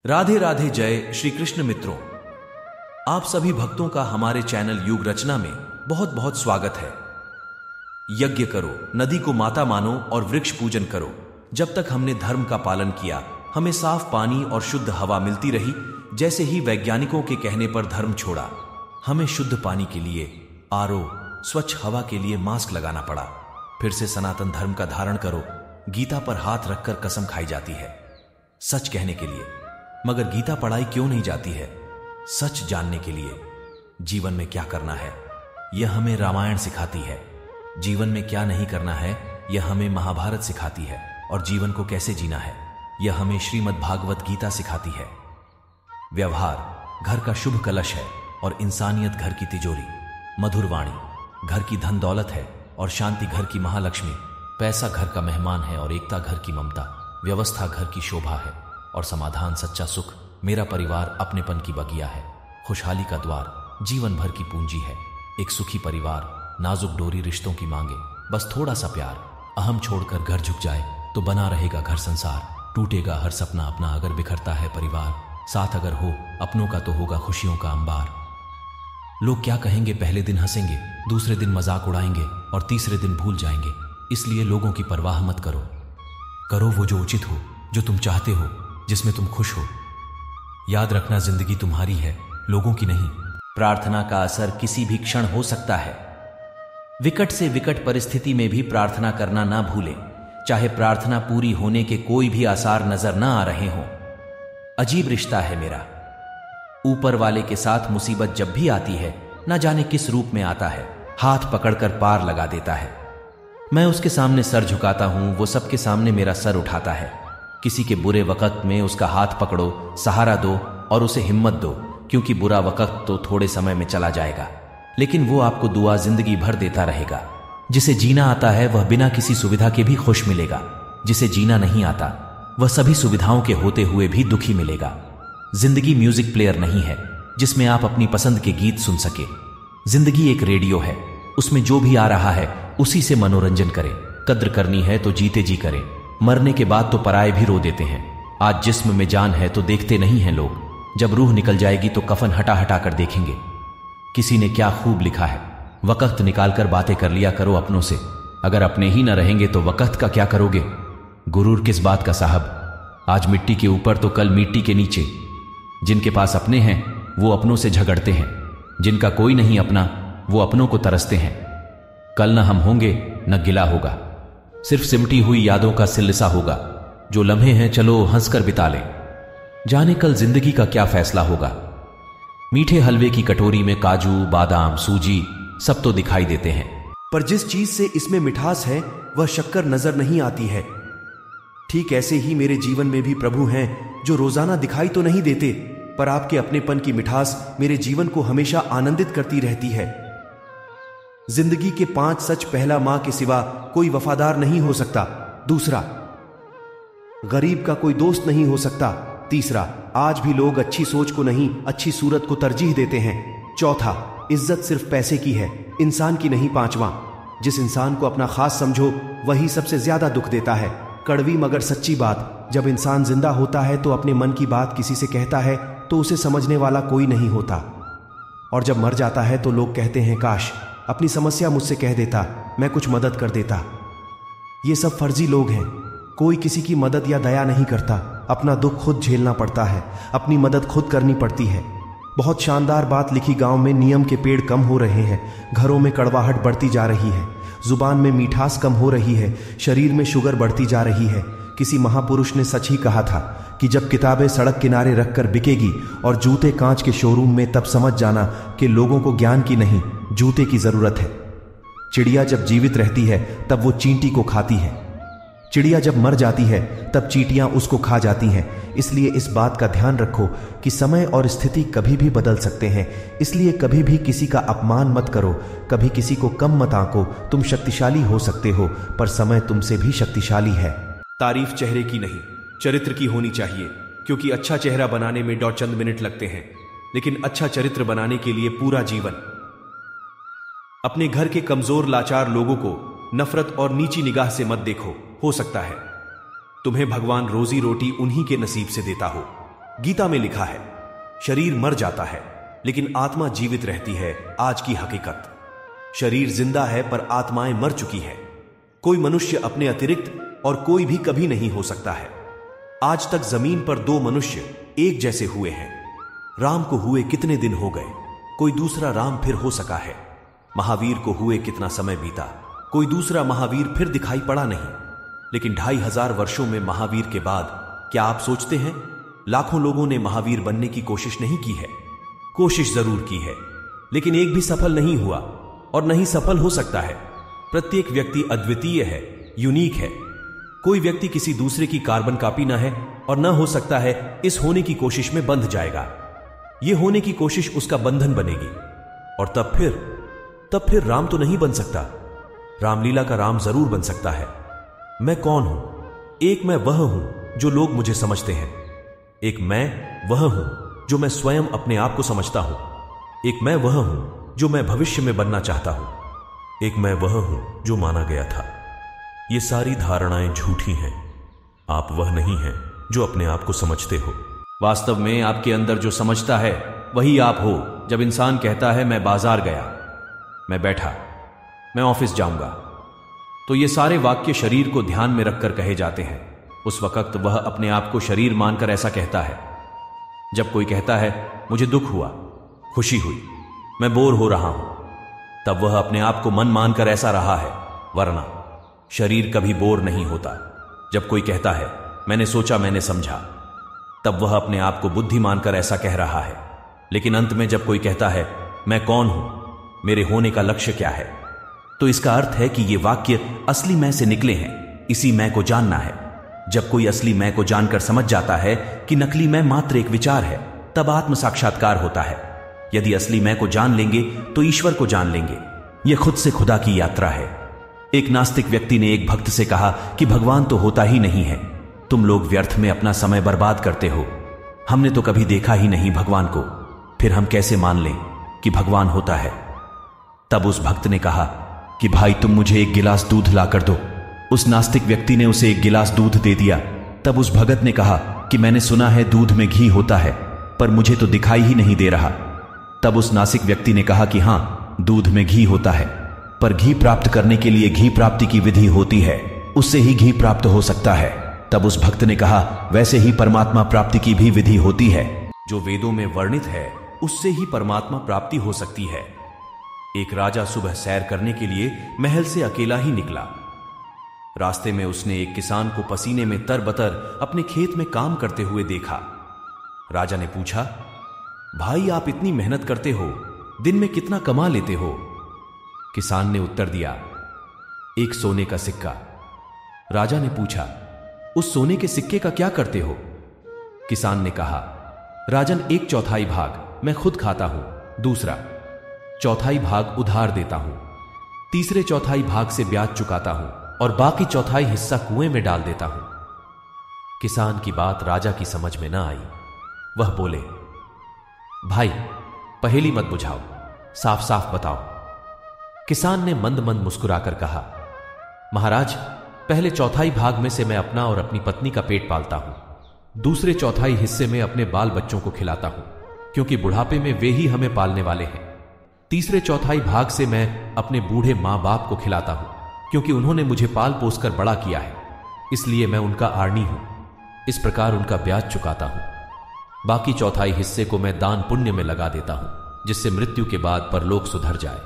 राधे राधे। जय श्री कृष्ण मित्रों, आप सभी भक्तों का हमारे चैनल युग रचना में बहुत बहुत स्वागत है। यज्ञ करो, नदी को माता मानो और वृक्ष पूजन करो। जब तक हमने धर्म का पालन किया, हमें साफ पानी और शुद्ध हवा मिलती रही। जैसे ही वैज्ञानिकों के कहने पर धर्म छोड़ा, हमें शुद्ध पानी के लिए आरओ, स्वच्छ हवा के लिए मास्क लगाना पड़ा। फिर से सनातन धर्म का धारण करो। गीता पर हाथ रखकर कसम खाई जाती है सच कहने के लिए, मगर गीता पढ़ाई क्यों नहीं जाती है? सच जानने के लिए। जीवन में क्या करना है, यह हमें रामायण सिखाती है। जीवन में क्या नहीं करना है, यह हमें महाभारत सिखाती है। और जीवन को कैसे जीना है, यह हमें श्रीमद् भागवत गीता सिखाती है। व्यवहार घर का शुभ कलश है और इंसानियत घर की तिजोरी। मधुर वाणी घर की धन दौलत है और शांति घर की महालक्ष्मी। पैसा घर का मेहमान है और एकता घर की ममता। व्यवस्था घर की शोभा है और समाधान सच्चा सुख। मेरा परिवार अपनेपन की बगिया है। खुशहाली का द्वार जीवन भर की पूंजी है। एक सुखी परिवार नाजुक डोरी रिश्तों की मांगे। बस थोड़ा सा प्यार, अहम छोड़कर घर झुक जाए तो बना रहेगा घर संसार। टूटेगा हर सपना अपना अगर बिखरता है परिवार। साथ अगर हो अपनों का तो होगा खुशियों का अंबार। लोग क्या कहेंगे, पहले दिन हंसेंगे, दूसरे दिन मजाक उड़ाएंगे और तीसरे दिन भूल जाएंगे। इसलिए लोगों की परवाह मत करो। करो वो जो उचित हो, जो तुम चाहते हो, जिसमें तुम खुश हो। याद रखना, जिंदगी तुम्हारी है, लोगों की नहीं। प्रार्थना का असर किसी भी क्षण हो सकता है। विकट से विकट परिस्थिति में भी प्रार्थना करना ना भूलें, चाहे प्रार्थना पूरी होने के कोई भी आसार नजर ना आ रहे हों। अजीब रिश्ता है मेरा ऊपर वाले के साथ। मुसीबत जब भी आती है, ना जाने किस रूप में आता है, हाथ पकड़कर पार लगा देता है। मैं उसके सामने सर झुकाता हूं, वो सबके सामने मेरा सर उठाता है। किसी के बुरे वक्त में उसका हाथ पकड़ो, सहारा दो और उसे हिम्मत दो, क्योंकि बुरा वक्त तो थोड़े समय में चला जाएगा, लेकिन वो आपको दुआ जिंदगी भर देता रहेगा। जिसे जीना आता है वह बिना किसी सुविधा के भी खुश मिलेगा। जिसे जीना नहीं आता वह सभी सुविधाओं के होते हुए भी दुखी मिलेगा। जिंदगी म्यूजिक प्लेयर नहीं है जिसमें आप अपनी पसंद के गीत सुन सके। जिंदगी एक रेडियो है, उसमें जो भी आ रहा है उसी से मनोरंजन करें। कद्र करनी है तो जीते जी करें। मरने के बाद तो पराये भी रो देते हैं। आज जिस्म में जान है तो देखते नहीं हैं लोग। जब रूह निकल जाएगी तो कफन हटा हटा कर देखेंगे। किसी ने क्या खूब लिखा है, वक्त निकालकर बातें कर लिया करो अपनों से। अगर अपने ही न रहेंगे तो वक्त का क्या करोगे? गुरूर किस बात का साहब, आज मिट्टी के ऊपर तो कल मिट्टी के नीचे। जिनके पास अपने हैं वो अपनों से झगड़ते हैं, जिनका कोई नहीं अपना वो अपनों को तरसते हैं। कल न हम होंगे न गिला होगा, सिर्फ सिमटी हुई यादों का सिलसिला होगा। जो लम्हे हैं चलो हंसकर बिता लें, जाने कल जिंदगी का क्या फैसला होगा। मीठे हलवे की कटोरी में काजू, बादाम, सूजी सब तो दिखाई देते हैं, पर जिस चीज से इसमें मिठास है वह शक्कर नजर नहीं आती है। ठीक ऐसे ही मेरे जीवन में भी प्रभु हैं जो रोजाना दिखाई तो नहीं देते, पर आपके अपनेपन की मिठास मेरे जीवन को हमेशा आनंदित करती रहती है। जिंदगी के 5 सच। पहला, मां के सिवा कोई वफादार नहीं हो सकता। दूसरा, गरीब का कोई दोस्त नहीं हो सकता। तीसरा, आज भी लोग अच्छी सोच को नहीं अच्छी सूरत को तरजीह देते हैं। चौथा, इज्जत सिर्फ पैसे की है, इंसान की नहीं। पांचवा, जिस इंसान को अपना खास समझो वही सबसे ज्यादा दुख देता है। कड़वी मगर सच्ची बात, जब इंसान जिंदा होता है तो अपने मन की बात किसी से कहता है तो उसे समझने वाला कोई नहीं होता, और जब मर जाता है तो लोग कहते हैं काश अपनी समस्या मुझसे कह देता, मैं कुछ मदद कर देता। ये सब फर्जी लोग हैं, कोई किसी की मदद या दया नहीं करता। अपना दुख खुद झेलना पड़ता है, अपनी मदद खुद करनी पड़ती है। बहुत शानदार बात लिखी। गांव में नियम के पेड़ कम हो रहे हैं, घरों में कड़वाहट बढ़ती जा रही है, जुबान में मीठास कम हो रही है, शरीर में शुगर बढ़ती जा रही है। किसी महापुरुष ने सच ही कहा था कि जब किताबें सड़क किनारे रखकर बिकेगी और जूते कांच के शोरूम में, तब समझ जाना कि लोगों को ज्ञान की नहीं जूते की जरूरत है। चिड़िया जब जीवित रहती है तब वो चींटी को खाती है, चिड़िया जब मर जाती है तब चींटियां उसको खा जाती हैं। इसलिए इस बात का ध्यान रखो कि समय और स्थिति कभी भी बदल सकते हैं। इसलिए कभी भी किसी का अपमान मत करो, कभी किसी को कम मत आंको। तुम शक्तिशाली हो सकते हो, पर समय तुमसे भी शक्तिशाली है। तारीफ चेहरे की नहीं चरित्र की होनी चाहिए, क्योंकि अच्छा चेहरा बनाने में चंद मिनट लगते हैं, लेकिन अच्छा चरित्र बनाने के लिए पूरा जीवन। अपने घर के कमजोर लाचार लोगों को नफरत और नीची निगाह से मत देखो। हो सकता है तुम्हें भगवान रोजी रोटी उन्हीं के नसीब से देता हो। गीता में लिखा है, शरीर मर जाता है लेकिन आत्मा जीवित रहती है। आज की हकीकत, शरीर जिंदा है पर आत्माएं मर चुकी है। कोई मनुष्य अपने अतिरिक्त और कोई भी कभी नहीं हो सकता है। आज तक जमीन पर दो मनुष्य एक जैसे हुए हैं। राम को हुए कितने दिन हो गए, कोई दूसरा राम फिर हो सका है। महावीर को हुए कितना समय बीता, कोई दूसरा महावीर फिर दिखाई पड़ा नहीं। लेकिन 2500 वर्षों में महावीर के बाद क्या आप सोचते हैं लाखों लोगों ने महावीर बनने की कोशिश नहीं की है? कोशिश जरूर की है, लेकिन एक भी सफल नहीं हुआ और नहीं सफल हो सकता है। प्रत्येक व्यक्ति अद्वितीय है, यूनिक है। कोई व्यक्ति किसी दूसरे की कार्बन कॉपी ना है और ना हो सकता है इस होने की कोशिश में बंध जाएगा। यह होने की कोशिश उसका बंधन बनेगी और तब फिर राम तो नहीं बन सकता। रामलीला का राम जरूर बन सकता है। मैं कौन हूं? एक मैं वह हूं जो लोग मुझे समझते हैं। एक मैं वह हूं जो मैं स्वयं अपने आप को समझता हूं। एक मैं वह हूं जो मैं भविष्य में बनना चाहता हूं। एक मैं वह हूं जो माना गया था। ये सारी धारणाएं झूठी हैं। आप वह नहीं हैं जो अपने आप को समझते हो। वास्तव में आपके अंदर जो समझता है वही आप हो। जब इंसान कहता है मैं बाजार गया, मैं बैठा, मैं ऑफिस जाऊंगा, तो ये सारे वाक्य शरीर को ध्यान में रखकर कहे जाते हैं। उस वक्त वह अपने आप को शरीर मानकर ऐसा कहता है। जब कोई कहता है मुझे दुख हुआ, खुशी हुई, मैं बोर हो रहा हूं, तब वह अपने आप को मन मानकर ऐसा रहा है, वरना शरीर कभी बोर नहीं होता। जब कोई कहता है मैंने सोचा, मैंने समझा, तब वह अपने आप को बुद्धि मानकर ऐसा कह रहा है। लेकिन अंत में जब कोई कहता है मैं कौन हूं, मेरे होने का लक्ष्य क्या है, तो इसका अर्थ है कि ये वाक्य असली मैं से निकले हैं। इसी मैं को जानना है। जब कोई असली मैं को जानकर समझ जाता है कि नकली मैं मात्र एक विचार है, तब आत्म साक्षात्कार होता है। यदि असली मैं को जान लेंगे तो ईश्वर को जान लेंगे। यह खुद से खुदा की यात्रा है। एक नास्तिक व्यक्ति ने एक भक्त से कहा कि भगवान तो होता ही नहीं है, तुम लोग व्यर्थ में अपना समय बर्बाद करते हो। हमने तो कभी देखा ही नहीं भगवान को, फिर हम कैसे मान लें कि भगवान होता है? तब उस भक्त ने कहा कि भाई तुम मुझे एक गिलास दूध लाकर दो। उस नास्तिक व्यक्ति ने उसे एक गिलास दूध दे दिया। तब उस भगत ने कहा कि मैंने सुना है दूध में घी होता है, पर मुझे तो दिखाई ही नहीं दे रहा। तब उस नास्तिक व्यक्ति ने कहा कि हां, दूध में घी होता है, पर घी प्राप्त करने के लिए घी प्राप्ति की विधि होती है, उससे ही घी प्राप्त हो सकता है। तब उस भक्त ने कहा वैसे ही परमात्मा प्राप्ति की भी विधि होती है। जो वेदों में वर्णित है उससे ही परमात्मा प्राप्ति हो सकती है। एक राजा सुबह सैर करने के लिए महल से अकेला ही निकला। रास्ते में उसने एक किसान को पसीने में तरबतर अपने खेत में काम करते हुए देखा। राजा ने पूछा, भाई आप इतनी मेहनत करते हो, दिन में कितना कमा लेते हो? किसान ने उत्तर दिया, एक सोने का सिक्का। राजा ने पूछा, उस सोने के सिक्के का क्या करते हो? किसान ने कहा, राजन, 1/4 भाग मैं खुद खाता हूं, दूसरा 1/4 भाग उधार देता हूं, तीसरे 1/4 भाग से ब्याज चुकाता हूं और बाकी 1/4 हिस्सा कुएं में डाल देता हूं। किसान की बात राजा की समझ में ना आई। वह बोले, भाई पहेली मत बुझाओ, साफ साफ बताओ। किसान ने मंद मंद मुस्कुराकर कहा, महाराज, पहले 1/4 भाग में से मैं अपना और अपनी पत्नी का पेट पालता हूं, दूसरे 1/4 हिस्से में अपने बाल बच्चों को खिलाता हूं, क्योंकि बुढ़ापे में वे ही हमें पालने वाले हैं। तीसरे 1/4 भाग से मैं अपने बूढ़े मां बाप को खिलाता हूं, क्योंकि उन्होंने मुझे पाल पोस कर बड़ा किया है, इसलिए मैं उनका आर्णी हूं। इस प्रकार उनका ब्याज चुकाता हूं। बाकी 1/4 हिस्से को मैं दान पुण्य में लगा देता हूं, जिससे मृत्यु के बाद परलोक सुधर जाए।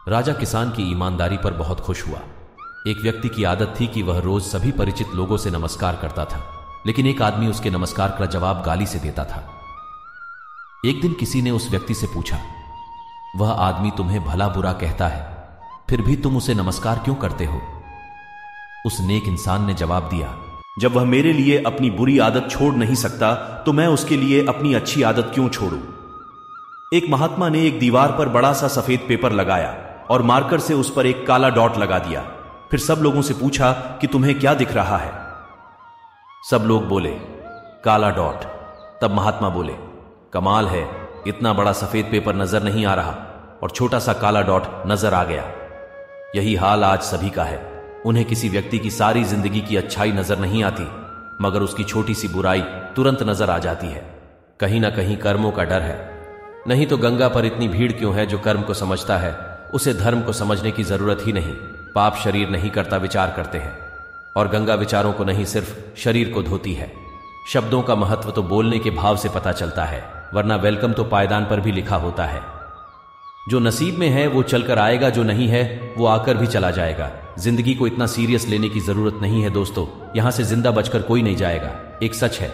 राजा किसान की ईमानदारी पर बहुत खुश हुआ। एक व्यक्ति की आदत थी कि वह रोज सभी परिचित लोगों से नमस्कार करता था, लेकिन एक आदमी उसके नमस्कार का जवाब गाली से देता था। एक दिन किसी ने उस व्यक्ति से पूछा, वह आदमी तुम्हें भला बुरा कहता है, फिर भी तुम उसे नमस्कार क्यों करते हो? उस नेक इंसान ने जवाब दिया, जब वह मेरे लिए अपनी बुरी आदत छोड़ नहीं सकता तो मैं उसके लिए अपनी अच्छी आदत क्यों छोड़ूं? एक महात्मा ने एक दीवार पर बड़ा सा सफेद पेपर लगाया और मार्कर से उस पर एक काला डॉट लगा दिया। फिर सब लोगों से पूछा कि तुम्हें क्या दिख रहा है? सब लोग बोले, काला डॉट। तब महात्मा बोले, कमाल है, इतना बड़ा सफेद पेपर नजर नहीं आ रहा और छोटा सा काला डॉट नजर आ गया। यही हाल आज सभी का है। उन्हें किसी व्यक्ति की सारी जिंदगी की अच्छाई नजर नहीं आती, मगर उसकी छोटी सी बुराई तुरंत नजर आ जाती है। कहीं ना कहीं कर्मों का डर है, नहीं तो गंगा पर इतनी भीड़ क्यों है। जो कर्म को समझता है उसे धर्म को समझने की जरूरत ही नहीं। पाप शरीर नहीं करता, विचार करते हैं, और गंगा विचारों को नहीं, सिर्फ शरीर को धोती है। शब्दों का महत्व तो बोलने के भाव से पता चलता है, वरना वेलकम तो पायदान पर भी लिखा होता है। जो नसीब में है वो चलकर आएगा, जो नहीं है वो आकर भी चला जाएगा। जिंदगी को इतना सीरियस लेने की जरूरत नहीं है दोस्तों, यहां से जिंदा बचकर कोई नहीं जाएगा। एक सच है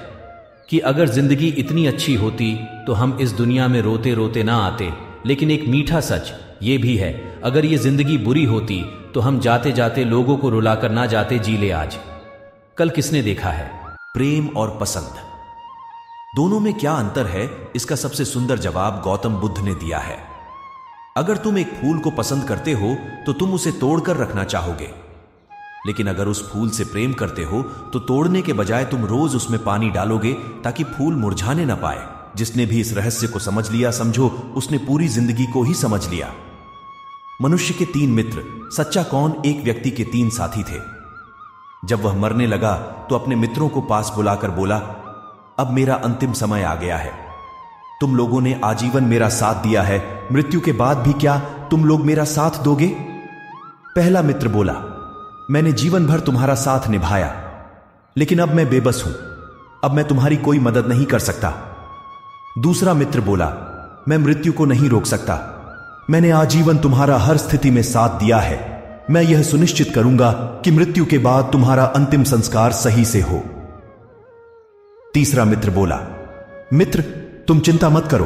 कि अगर जिंदगी इतनी अच्छी होती तो हम इस दुनिया में रोते रोते ना आते। लेकिन एक मीठा सच ये भी है, अगर ये जिंदगी बुरी होती तो हम जाते जाते लोगों को रुलाकर ना जाते। जी ले आज कल किसने देखा है। प्रेम और पसंद, दोनों में क्या अंतर है, इसका सबसे सुंदर जवाब गौतम बुद्ध ने दिया है। अगर तुम एक फूल को पसंद करते हो तो तुम उसे तोड़कर रखना चाहोगे, लेकिन अगर उस फूल से प्रेम करते हो तो तोड़ने के बजाय तुम रोज उसमें पानी डालोगे ताकि फूल मुरझाने ना पाए। जिसने भी इस रहस्य को समझ लिया, समझो उसने पूरी जिंदगी को ही समझ लिया। मनुष्य के 3 मित्र, सच्चा कौन? एक व्यक्ति के 3 साथी थे। जब वह मरने लगा तो अपने मित्रों को पास बुलाकर बोला, अब मेरा अंतिम समय आ गया है। तुम लोगों ने आजीवन मेरा साथ दिया है, मृत्यु के बाद भी क्या तुम लोग मेरा साथ दोगे? पहला मित्र बोला, मैंने जीवन भर तुम्हारा साथ निभाया, लेकिन अब मैं बेबस हूं, अब मैं तुम्हारी कोई मदद नहीं कर सकता। दूसरा मित्र बोला, मैं मृत्यु को नहीं रोक सकता, मैंने आजीवन तुम्हारा हर स्थिति में साथ दिया है, मैं यह सुनिश्चित करूंगा कि मृत्यु के बाद तुम्हारा अंतिम संस्कार सही से हो। तीसरा मित्र बोला, मित्र तुम चिंता मत करो,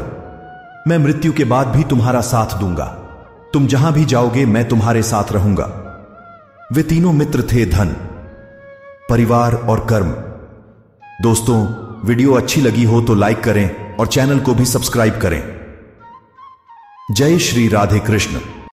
मैं मृत्यु के बाद भी तुम्हारा साथ दूंगा, तुम जहां भी जाओगे मैं तुम्हारे साथ रहूंगा। वे तीनों मित्र थे धन, परिवार और कर्म। दोस्तों, वीडियो अच्छी लगी हो तो लाइक करें और चैनल को भी सब्सक्राइब करें। जय श्री राधे कृष्ण।